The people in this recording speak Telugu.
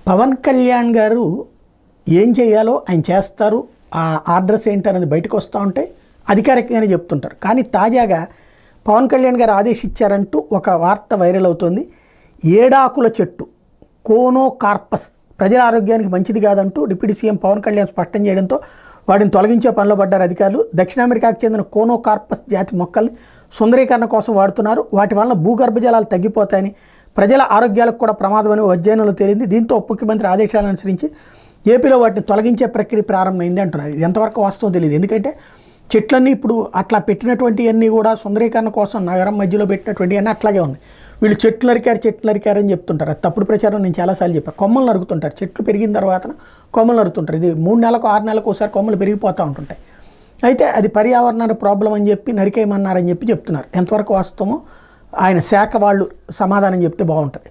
పవన్ కళ్యాణ్ గారు ఏం చేయాలో ఆయన చేస్తారు. ఆ ఆర్డర్స్ ఏంటనేది బయటకు వస్తూ ఉంటే అధికారికంగానే చెప్తుంటారు. కానీ తాజాగా పవన్ కళ్యాణ్ గారు ఆదేశించారంటూ ఒక వార్త వైరల్ అవుతోంది. ఏడాకుల చెట్టు కోనోకార్పస్ ప్రజల ఆరోగ్యానికి మంచిది కాదంటూ డిప్యూటీ సీఎం పవన్ కళ్యాణ్ స్పష్టం చేయడంతో వాటిని తొలగించే పనిలో పడ్డారు అధికారులు. దక్షిణ అమెరికాకు చెందిన కోనోకార్పస్ జాతి మొక్కల్ని సుందరీకరణ కోసం వాడుతున్నారు. వాటి వలన భూగర్భ జలాలు తగ్గిపోతాయని, ప్రజల ఆరోగ్యాలకు కూడా ప్రమాదమని అధ్యయనంలో తేలింది. దీంతో ముఖ్యమంత్రి ఆదేశాలను అనుసరించి ఏపీలో వాటిని తొలగించే ప్రక్రియ ప్రారంభమైంది అంటున్నారు. ఇది ఎంతవరకు వాస్తవం తెలియదు. ఎందుకంటే చెట్లన్నీ ఇప్పుడు అట్లా పెట్టినటువంటివన్నీ కూడా సుందరీకరణ కోసం నగరం మధ్యలో పెట్టినటువంటివన్నీ అట్లాగే ఉన్నాయి. వీళ్ళు చెట్లు నరికారని చెప్తుంటారు. అది తప్పుడు ప్రచారం. నేను చాలాసార్లు చెప్పాను. కొమ్మలు నరుకుతుంటారు. చెట్లు పెరిగిన తర్వాత కొమ్మలు నరుకుతుంటారు. ఇది 3 నెలలకు 6 నెలలకు ఒకసారి కొమ్మలు పెరిగిపోతూ ఉంటుంటాయి. అయితే అది పర్యావరణానికి ప్రాబ్లం అని చెప్పి నరికేయమన్నారని చెప్తున్నారు. ఎంతవరకు వాస్తవమో ఆయన శాఖ వాళ్ళు సమాధానం చెప్తే బాగుంటుంది.